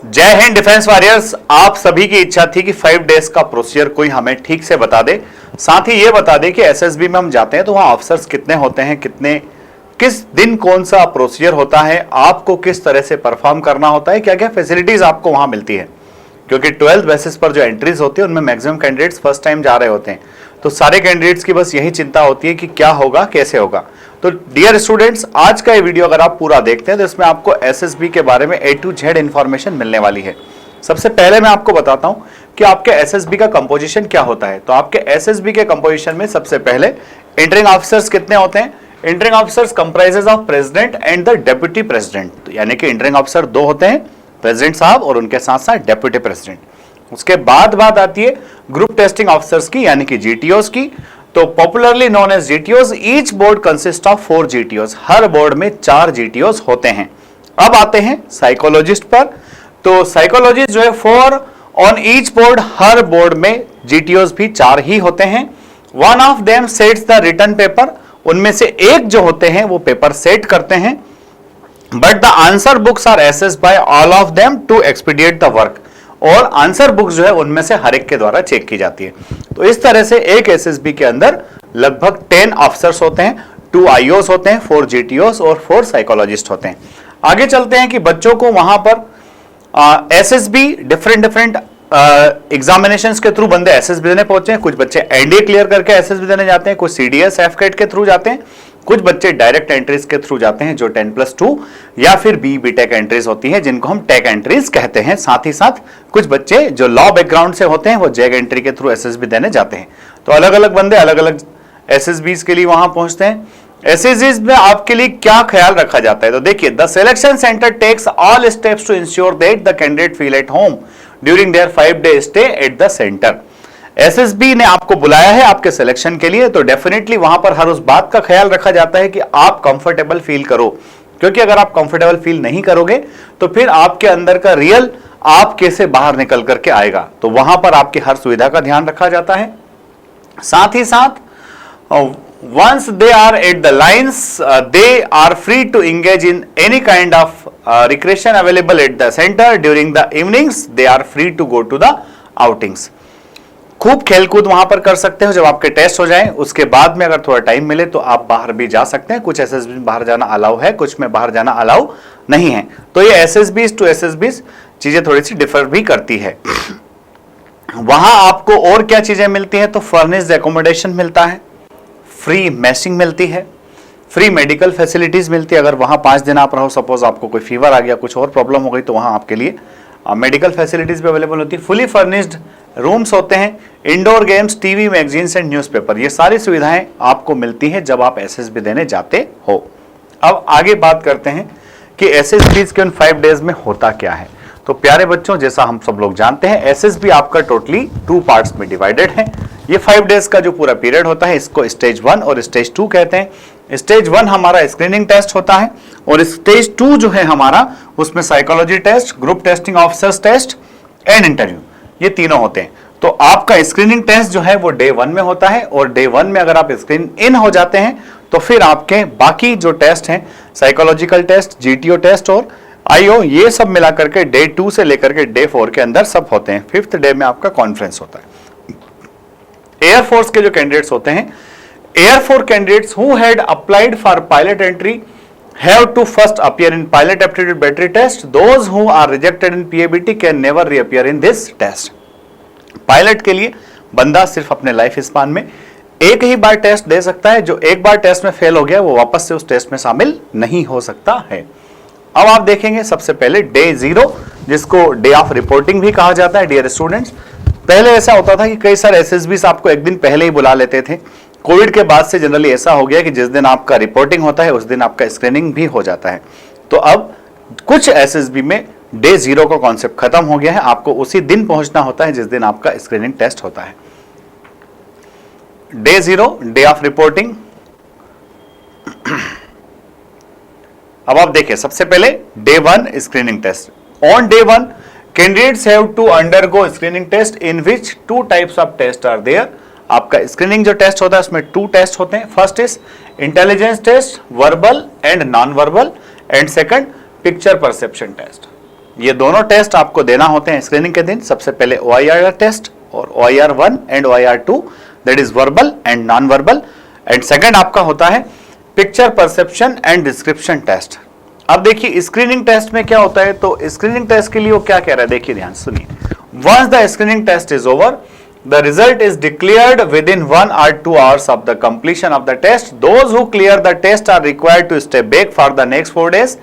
जय Hind defence warriors. आप सभी की इच्छा थी कि 5 डेज का प्रोसीजर कोई हमें ठीक से बता दे, साथ ही ये बता दे कि एसएसबी में हम जाते हैं तो वहां ऑफिसर्स कितने होते हैं, किस दिन कौन सा प्रोसीजर होता है, आपको किस तरह से परफॉर्म करना होता है, क्या क्या फैसिलिटीज आपको वहां मिलती है। क्योंकि 12th बेसिस पर जो एंट्रीज होती है उनमें मैक्सिमम कैंडिडेट्स फर्स्ट टाइम जा रहे होते हैं, तो सारे कैंडिडेट्स की बस यही चिंता होती है कि क्या होगा, कैसे होगा। तो डियर स्टूडेंट्स, आज का ये वीडियो अगर आप पूरा देखते हैं तो इसमें आपको एसएसबी के बारे में A to Z इंफॉर्मेशन मिलने वाली है। सबसे पहले मैं आपको बताता हूं कि आपके एसएसबी का कंपोजिशन क्या होता है। तो आपके एसएसबी के कंपोजिशन में सबसे पहले इंटरिंग ऑफिसर्स कितने होते हैं। Entering officers comprises of president and the deputy president, यानी कि इंटरिंग ऑफिसर 2 होते हैं, प्रेसिडेंट साहब और उनके साथ साथ डेप्यूटी प्रेसिडेंट। उसके बाद बात आती है ग्रुप टेस्टिंग ऑफिसर्स की, यानी कि जीटीओस की। तो popularly known as GTOs, each board consist of 4 GTOs, हर बोर्ड में 4 जीटीओस होते हैं। अब आते हैं साइकोलॉजिस्ट पर। तो साइकोलॉजिस्ट जो है 4 ऑन ईच बोर्ड, हर बोर्ड में जीटीओस भी 4 ही होते हैं। One of them sets the written paper, उनमें से एक जो होते हैं वो पेपर सेट करते हैं। But the answer books are assessed by all of them to expedite the work, और आंसर बुक्स जो है उनमें से हर एक के द्वारा चेक की जाती है। तो इस तरह से एक एसएसबी के अंदर लगभग 10 ऑफिसर्स होते हैं, 2 आईओस होते हैं, 4 जीटीओस और 4 साइकोलॉजिस्ट होते हैं। आगे चलते हैं कि बच्चों को वहां पर एसएसबी डिफरेंट एग्जामिनेशंस के थ्रू बंदे एसएसबी देने पहुंचे हैं। कुछ बच्चे एनडीए क्लियर करके एसएसबी देने जाते हैं, कुछ सीडीएस एफकेट के थ्रू जाते हैं, कुछ बच्चे डायरेक्ट एंट्रीज के थ्रू जाते हैं जो 10+2 या फिर बीटेक एंट्रीज होती है जिनको हम टेक एंट्रीज कहते हैं। साथ ही साथ कुछ बच्चे जो लॉ बैकग्राउंड से होते हैं वो जैग एंट्री के थ्रू एसएसबी देने जाते हैं। तो अलग अलग बंदे अलग अलग एसएसबीज के लिए वहां पहुंचते हैं। एसएसबीज में आपके लिए क्या ख्याल रखा जाता है, तो देखिए, the selection centre takes all steps to ensure that the candidate feel at home during their 5 day stay at the centre. SSB ने आपको बुलाया है आपके सिलेक्शन के लिए, तो डेफिनेटली वहां पर हर उस बात का ख्याल रखा जाता है कि आप कंफर्टेबल फील करो, क्योंकि अगर आप कंफर्टेबल फील नहीं करोगे तो फिर आपके अंदर का रियल आप कैसे बाहर निकल करके आएगा। तो वहां पर आपकी हर सुविधा का ध्यान रखा जाता है। साथ ही साथ once they are at the lines, they are free to engage in any kind of recreation available at the center. During the evenings they are free to go to the outings. खूब खेलकूद वहां पर कर सकते हो जब आपके test हो जाएं। उसके बाद में अगर थोड़ा टाइम मिले तो आप बाहर भी जा सकते हैं। कुछ एसएसबी में बाहर जाना अलाउ है, कुछ में बाहर जाना अलाउ नहीं है। तो ये एसएसबीज टू एसएसबीज चीजें थोड़ी सी डिफर भी करती है। वहां आपको और क्या चीजें मिलती है, तो फर्निश्ड एकोमोडेशन मिलता है, फ्री मैसिंग मिलती है, फ्री मेडिकल फैसिलिटीज मिलती है। अगर वहां 5 दिन आप रहो, सपोज आपको कोई फीवर आ गया, कुछ और प्रॉब्लम हो गई, तो वहां आपके लिए मेडिकल फैसिलिटीज भी अवेलेबल होती है। फुली फर्निश्ड रूम्स होते हैं, indoor games, TV, magazines and newspaper, ये सारी सुविधाएं आपको मिलती हैं जब आप एसएसबी देने जाते हो। अब आगे बात करते हैं कि एसएसबीज के उन 5 डेज में होता क्या है। तो प्यारे बच्चों, जैसा हम सब लोग जानते हैं, एसएसबी आपका टोटली 2 पार्ट्स में डिवाइडेड है। ये 5 डेज का जो पूरा पीरियड होता है इसको स्टेज 1 और स्टेज 2 कहते हैं। स्टेज 1 हमारा स्क्रीनिंग टेस्ट होता है, और स्टेज 2 जो है हमारा, उसमें psychology test, group testing officers test and interview, ये तीनों होते हैं। तो आपका स्क्रीनिंग टेस्ट जो है वो डे 1 में होता है, और डे 1 में अगर आप स्क्रीन इन हो जाते हैं तो फिर आपके बाकी जो टेस्ट हैं, साइकोलॉजिकल टेस्ट, जीटीओ टेस्ट और आईओ, ये सब मिलाकर के डे 2 से लेकर के डे 4 के अंदर सब होते हैं। 5th डे में आपका कॉन्फ्रेंस होता है। एयरफोर्स के जो कैंडिडेट्स होते हैं, air force candidates who had applied for pilot entry have to first appear in pilot aptitude battery test. Those who are rejected in PABT can never reappear in this test. Pilot के लिए बंदा सिर्फ अपने life span में एक ही बार test दे सकता है। जो एक बार टेस्ट में फेल हो गया वो वापस से उस टेस्ट में शामिल नहीं हो सकता है। अब आप देखेंगे सबसे पहले डे 0, जिसको डे ऑफ रिपोर्टिंग भी कहा जाता है। डियर स्टूडेंट्स, पहले ऐसा होता था कि कई सारे एसएसबी आपको एक दिन पहले ही बुला लेते थे। कोविड के बाद से जनरली ऐसा हो गया कि जिस दिन आपका रिपोर्टिंग होता है उस दिन आपका स्क्रीनिंग भी हो जाता है। तो अब कुछ एसएसबी में डे 0 का कॉन्सेप्ट खत्म हो गया है, आपको उसी दिन पहुंचना होता है जिस दिन आपका स्क्रीनिंग टेस्ट होता है। Day 0, day of reporting. अब आप देखिए, सबसे पहले day 1 screening test. On day 1 candidates have to undergo screening test in which 2 types of test are there. आपका स्क्रीनिंग जो टेस्ट होता है उसमें 2 टेस्ट होते हैं। First is intelligence test, verbal and non verbal, and second picture perception test. ये दोनों test आपको देना होते हैं स्क्रीनिंग के दिन। सबसे पहले OIR टेस्ट और OIR 1 and OIR 2, that is verbal and non verbal. And second आपका होता है picture perception and description test. अब देखिए स्क्रीनिंग टेस्ट में क्या होता है, तो स्क्रीनिंग टेस्ट के लिए वो क्या कह रहा है, देखिए ध्यान सुनिए। Once the screening test is over, the result is declared within 1 or 2 hours of the completion of the test. Those who clear the test are required to stay back for the next 4 days,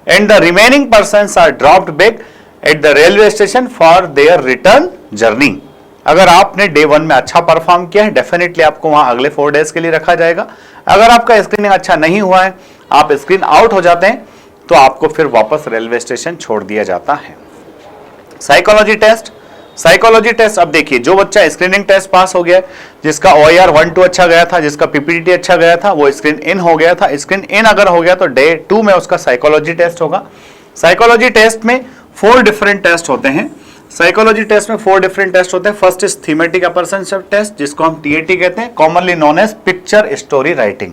and the remaining persons are dropped back at the railway station for their return journey. अगर आपने day 1 में अच्छा perform किया है, definitely आपको वहां अगले 4 days के लिए रखा जाएगा। अगर आपका स्क्रीनिंग अच्छा नहीं हुआ है, आप स्क्रीन आउट हो जाते हैं, तो आपको फिर वापस रेलवे स्टेशन छोड़ दिया जाता है। साइकोलॉजी टेस्ट, साइकोलॉजी टेस्ट, अब देखिए जो बच्चा स्क्रीनिंग टेस्ट पास हो गया, जिसका OIR 1-2 अच्छा गया था, जिसका PPT अच्छा गया था, वो स्क्रीन इन हो गया था। स्क्रीन इन अगर हो गया तो डे 2 में उसका साइकोलॉजी टेस्ट होगा। साइकोलॉजी टेस्ट में 4 डिफरेंट टेस्ट होते हैं। साइकोलॉजी टेस्ट में 4 डिफरेंट टेस्ट होते हैं। First is thematic apperception test, जिसको हम TAT कहते हैं, commonly known as picture story writing,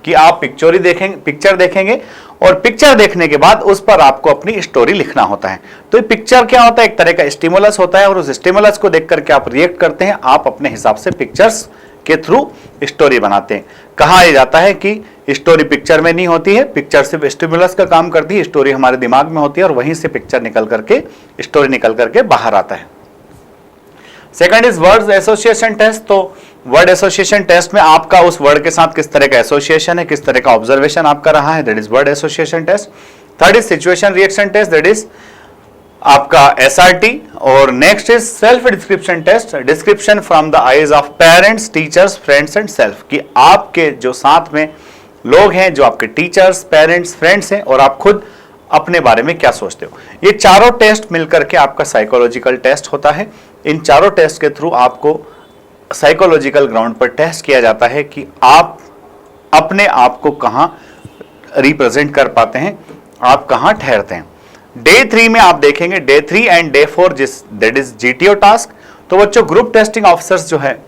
कि आप पिक्चर देखेंगे और पिक्चर देखने के बाद उस पर आपको अपनी स्टोरी लिखना होता है। तो ये पिक्चर क्या होता है, एक तरह का स्टिमुलस होता है, और उस स्टिमुलस को देख करके आप रिएक्ट करते हैं, आप अपने हिसाब से पिक्चर्स के थ्रू स्टोरी बनाते हैं। कहा यह जाता है कि स्टोरी पिक्चर में नहीं होती है, पिक्चर सिर्फ स्टिमुलस का काम करती है, स्टोरी हमारे दिमाग में होती है, और वहीं से पिक्चर निकल करके स्टोरी निकल करके बाहर आता है। Second is word association test. तो वर्ड एसोसिएशन टेस्ट में आपका उस वर्ड के साथ किस तरह का एसोसिएशन है, किस तरह का ऑब्जर्वेशन आपका रहा है, that is word association test. Third is situation reaction test, that is आपका SRT। और next is self description test, description from the eyes of parents, teachers, friends and self, कि आपके जो साथ में लोग हैं, जो आपके टीचर्स, पेरेंट्स, फ्रेंड्स हैं, और आप खुद अपने बारे में क्या सोचते हो। ये चारों टेस्ट मिलकर के आपका साइकोलॉजिकल टेस्ट होता है। इन चारों टेस्ट के थ्रू आपको साइकोलॉजिकल ग्राउंड पर टेस्ट किया जाता है कि आप अपने आप को कहां रिप्रेजेंट कर पाते हैं, आप कहां ठहरते हैं। डे 3 में आप देखेंगे, day 3 and day 4 that is GTO task. तो बच्चों ग्रुप टेस्टिंग ऑफिसर्स जो है,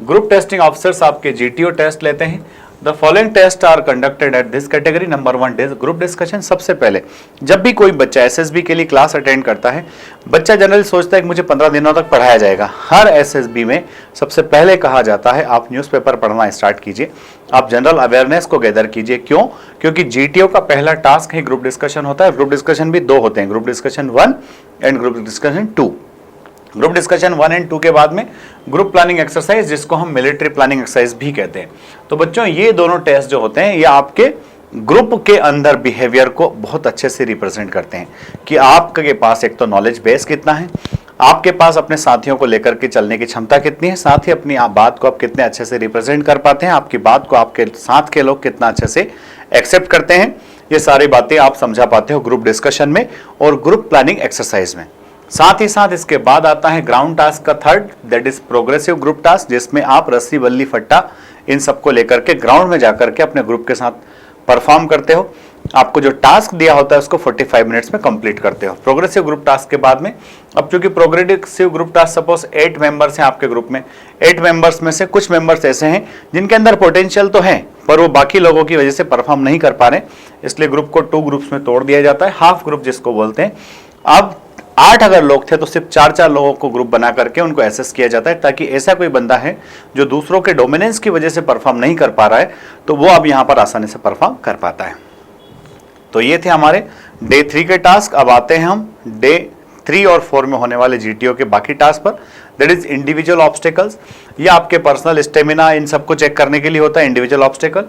ग्रुप टेस्टिंग ऑफिसर्स आपके GTO टेस्ट लेते हैं। The following test are conducted at this category. Number 1 group discussion. सबसे पहले जब भी कोई बच्चा SSB के लिए क्लास अटेंड करता है, बच्चा जनरली सोचता है कि मुझे 15 दिनों तक पढ़ाया जाएगा। हर SSB में सबसे पहले कहा जाता है आप न्यूज़पेपर पढ़ना स्टार्ट कीजिए, आप जनरल अवेयरनेस को गैदर कीजिए। क्यों? क्योंकि GTO का पहला टास्क ही ग्रुप डिस्कशन होता है। ग्रुप डिस्कशन भी 2 होते हैं, group discussion 1 and group discussion 2। Group discussion 1 and 2 के बाद में ग्रुप प्लानिंग एक्सरसाइज, जिसको हम मिलिट्री प्लानिंग एक्सरसाइज भी कहते हैं। तो बच्चों ये दोनों टेस्ट जो होते हैं, ये आपके ग्रुप के अंदर बिहेवियर को बहुत अच्छे से रिप्रेजेंट करते हैं कि आपके पास एक तो नॉलेज बेस कितना है, आपके पास अपने साथियों को लेकर के चलने की क्षमता कितनी है, साथ ही अपनी बात को आप कितने अच्छे से रिप्रेजेंट कर पाते हैं, आपकी बात को आपके साथ के लोग कितना अच्छे से एक्सेप्ट करते हैं। ये सारी बातें आप समझा पाते हो ग्रुप डिस्कशन में और ग्रुप प्लानिंग एक्सरसाइज में। साथ ही साथ इसके बाद आता है ग्राउंड टास्क का third, that is progressive group task, जिसमें आप रस्सी बल्ली फट्टा इन सबको लेकर के ग्राउंड में जाकर के अपने ग्रुप के साथ परफॉर्म करते हो। आपको जो टास्क दिया होता है उसको 45 मिनट्स में कंप्लीट करते हो। प्रोग्रेसिव ग्रुप टास्क के बाद में, अब चूंकि progressive group task suppose 8 members हैं आपके ग्रुप में, 8 मेंबर्स में से कुछ मेंबर्स ऐसे हैं जिनके अंदर पोटेंशियल तो है पर वो बाकी लोगों की वजह से परफॉर्म नहीं कर पा रहे, इसलिए ग्रुप को 2 ग्रुप्स में तोड़ दिया जाता है, हाफ ग्रुप जिसको बोलते हैं। अब 8 अगर लोग थे तो सिर्फ 4-4 लोगों को ग्रुप बना करके उनको एसेस किया जाता है, ताकि ऐसा कोई बंदा है जो दूसरों के डोमिनेंस की वजह से परफॉर्म नहीं कर पा रहा है तो वो अब यहां पर आसानी से परफॉर्म कर पाता है। तो ये थे हमारे डे 3 के टास्क। अब आते हैं हम डे 3 और 4 में होने वाले GTO के बाकी टास्क पर, दैट इज इंडिविजुअल ऑब्स्टेकल्स। ये आपके पर्सनल स्टेमिना इन सबको चेक करने के लिए होता है individual obstacle.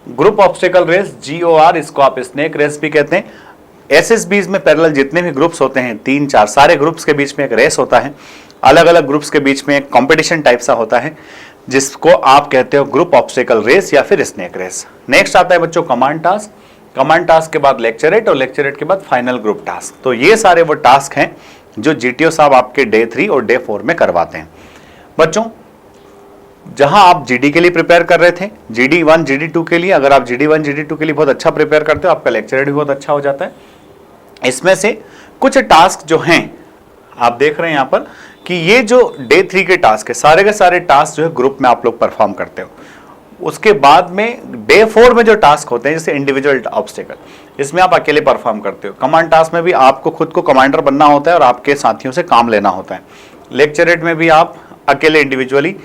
Group obstacle race, GOR, इसको आप स्नेक रेस भी कहते हैं। SSBs में पैरेलल जितने भी ग्रुप्स होते हैं 3-4 सारे ग्रुप्स के बीच में एक रेस होता है, अलग अलग ग्रुप्स के बीच में एक कंपटीशन टाइप सा होता है जिसको आप कहते हो ग्रुप ऑब्स्टेकल रेस या फिर स्नेक रेस। नेक्स्ट आता है बच्चों कमांड टास्क। कमांड टास्क के बाद लेक्चरेट और लेक्चरेट के बाद फाइनल ग्रुप टास्क। तो ये सारे वो टास्क हैं जो GTO साहब आपके डे 3 और डे 4 में करवाते हैं। बच्चों जहां आप GD के लिए प्रिपेयर कर रहे थे, GD1 GD2 के लिए, अगर आप GD1 GD2 के लिए बहुत अच्छा प्रिपेयर करते हो, आपका लेक्चरेट भी बहुत अच्छा हो जाता है। इसमें से कुछ टास्क जो हैं आप देख रहे हैं यहां पर कि ये जो डे 3 के टास्क है, सारे के सारे टास्क जो है ग्रुप में आप लोग परफॉर्म करते हो। उसके बाद में डे 4 में जो टास्क होते हैं जैसे इंडिविजुअल ऑब्स्टेकल, इसमें आप अकेले परफॉर्म करते हो। कमांड टास्क में भी आपको खुद को कमांडर बनना होता है और आपके साथियों से काम लेना होता है। लेक्चरेट में भी आप अकेले इंडिविजुअली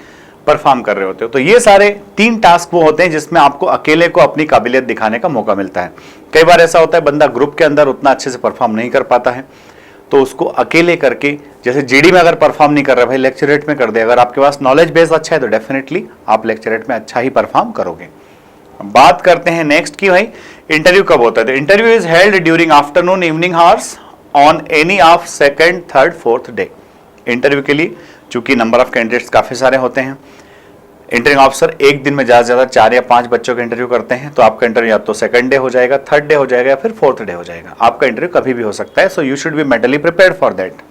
परफॉर्म कर रहे होते हो। तो ये सारे 3 टास्क वो होते हैं जिसमें आपको अकेले को अपनी काबिलियत दिखाने का मौका मिलता है। कई बार ऐसा होता है बंदा ग्रुप के अंदर उतना अच्छे से परफॉर्म नहीं कर पाता है, तो उसको अकेले करके, जैसे जीडी में अगर परफॉर्म नहीं कर रहा भाई लेक्चरेट में कर दे। अगर आपके पास नॉलेज बेस अच्छा है तो डेफिनेटली आप लेक्चरेट में अच्छा ही परफॉर्म करोगे। बात करते हैं नेक्स्ट की भाई इंटरव्यू कब होता है। तो interview is held during afternoon evening hours on any of second third fourth day. Interview के लिए चूंकि नंबर ऑफ कैंडिडेट्स काफी सारे होते हैं, इंटरव्यू ऑफिसर एक दिन में ज्यादा से ज्यादा 4 या 5 बच्चों का इंटरव्यू करते हैं, तो आपका इंटरव्यू या तो सेकंड डे हो जाएगा, थर्ड डे हो जाएगा या फिर फोर्थ डे हो जाएगा। आपका इंटरव्यू कभी भी हो सकता है, so you should be mentally prepared for that.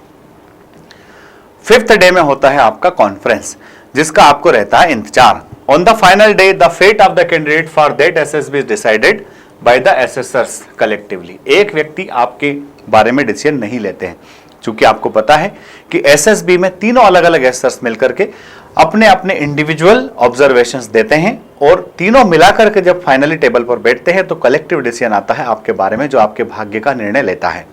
5th day में होता है आपका कॉन्फ्रेंस, जिसका आपको रहता है इंतजार। On the final day the fate of the candidate for that SSB is decided by the assessors collectively. एक व्यक्ति आपके बारे में डिसीजन नहीं लेते हैं, क्योंकि आपको पता है कि एसएसबी में तीनों अलग अलग एसेसर्स मिलकर के अपने अपने इंडिविजुअल ऑब्जर्वेशंस देते हैं, और तीनों मिलाकर के जब फाइनली टेबल पर बैठते हैं तो कलेक्टिव डिसीजन आता है आपके बारे में, जो आपके भाग्य का निर्णय लेता है।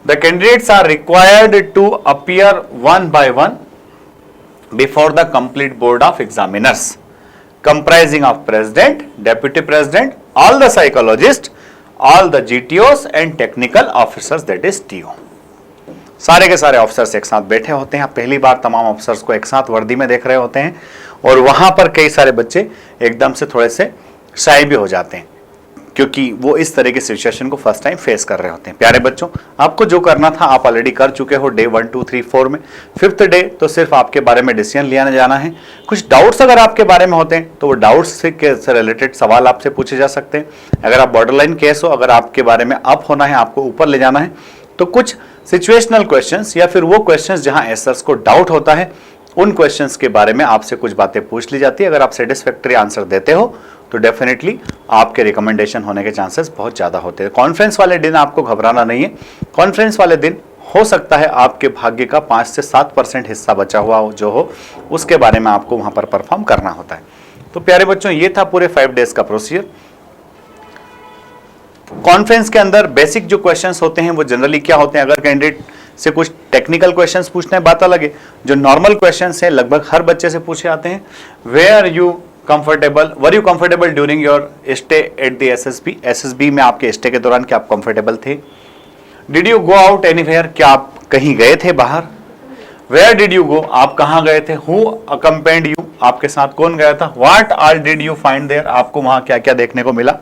The candidates are required to appear one by one before the complete board of examiners comprising of president, deputy president, all the psychologists, all the GTOs and technical officers, that is TO। सारे के सारे officers एक साथ बैठे होते हैं। आप पहली बार तमाम ऑफिसर्स को एक साथ वर्दी में देख रहे होते हैं, और वहां पर कई सारे बच्चे एकदम से थोड़े से शाय भी हो जाते हैं, क्योंकि वो इस तरह की सिचुएशन को फर्स्ट टाइम फेस कर रहे होते हैं। प्यारे बच्चों, आपको जो करना था आप ऑलरेडी कर चुके हो डे 1 2 3 4 में। 5th डे तो सिर्फ आपके बारे में डिसीजन लिया जाना है। कुछ डाउट्स अगर आपके बारे में होते हैं तो वो डाउट्स से रिलेटेड सवाल आपसे पूछे जा सकते हैं। अगर आप बॉर्डरलाइन केस हो, अगर आपके बारे में अप होना है, आपको ऊपर ले जाना है, तो कुछ सिचुएशनल क्वेश्चंस या फिर वो क्वेश्चंस जहां एसर्स को डाउट होता है, उन क्वेश्चंस के बारे में आपसे कुछ बातें पूछ ली जाती है। अगर आप सेटिस्फैक्टरी आंसर देते हो तो डेफिनेटली आपके रिकमेंडेशन होने के चांसेस बहुत ज्यादा होते हैं। कॉन्फ्रेंस वाले दिन आपको घबराना नहीं है। कॉन्फ्रेंस वाले दिन हो सकता है आपके भाग्य का 5 से 7% हिस्सा बचा हुआ हो, जो हो उसके बारे में आपको वहां पर परफॉर्म करना होता है। तो प्यारे बच्चों, ये था पूरे 5 डेज का प्रोसीजर। कॉन्फ्रेंस के अंदर बेसिक जो क्वेश्चंस होते हैं वो जनरली क्या होते हैं, अगर कैंडिडेट से कुछ टेक्निकल क्वेश्चंस पूछने बात अलग है। जो नॉर्मल क्वेश्चंस हैं लगभग हर बच्चे से पूछे जाते हैं। Were you comfortable during your stay at the SSB. SSB में आपके स्टे के दौरान क्या आप कंफर्टेबल थे? Did you go out anywhere, क्या आप कहीं गए थे बाहर? वेयर डिड यू गो, आप कहां गए थे? हु अकम्पेंड यू, आपके साथ कौन गया था? What all did you find there, आपको वहां क्या क्या देखने को मिला?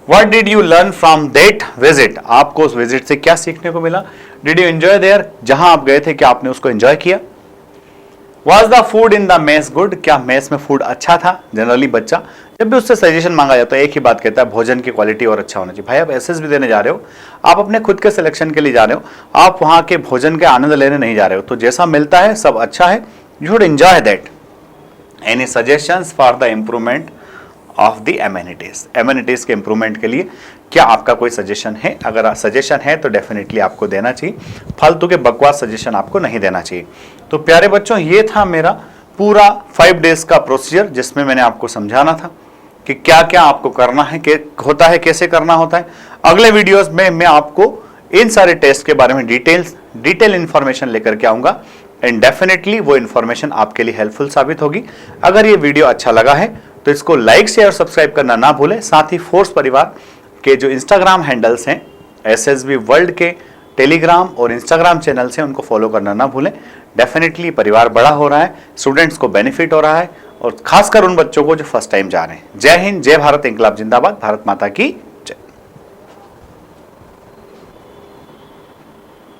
What did you learn from that visit, आपको उस विजिट से क्या सीखने को मिला? Did you enjoy there, जहां आप गए थे क्या आपने उसको एंजॉय किया? Was the food in the mess good, क्या मेस में फूड अच्छा था? जनरली बच्चा जब भी उससे सजेशन मांगा जाता है एक ही बात कहता है, भोजन की क्वालिटी और अच्छा होना चाहिए। भाई आप एसएसबी देने जा रहे हो, आप अपने खुद के सिलेक्शन के लिए जा रहे हो, आप वहां के भोजन के आनंद लेने नहीं जा रहे हो। तो जैसा मिलता है सब अच्छा है, you should enjoy that. Any suggestions for the improvement of the amenities, amenities के इंप्रूवमेंट के लिए क्या आपका कोई सजेशन है? अगर सजेशन है तो डेफिनेटली आपको देना चाहिए, फालतू के बकवास सजेशन आपको नहीं देना चाहिए। तो प्यारे बच्चों, ये था मेरा पूरा 5 डेज का प्रोसीजर, जिसमें मैंने आपको समझाना था कि क्या क्या आपको करना है, होता है, कैसे करना होता है। अगले वीडियोस में मैं आपको इन सारे टेस्ट के बारे में डिटेल इंफॉर्मेशन लेकर के आऊंगा, एंड डेफिनेटली वो इंफॉर्मेशन आपके लिए हेल्पफुल साबित होगी। अगर ये वीडियो अच्छा लगा है तो इसको लाइक शेयर और सब्सक्राइब करना ना भूलें। साथ ही फोर्स परिवार के जो इंस्टाग्राम हैंडल्स हैं, एसएसबी वर्ल्ड के टेलीग्राम और इंस्टाग्राम चैनल्स हैं, उनको फॉलो करना ना भूलें। डेफिनेटली परिवार बड़ा हो रहा है, स्टूडेंट्स को बेनिफिट हो रहा है, और खासकर उन बच्चों को जो फर्स्ट टाइम जा रहे हैं। जय हिंद, जय भारत, इंकलाब जिंदाबाद, भारत माता की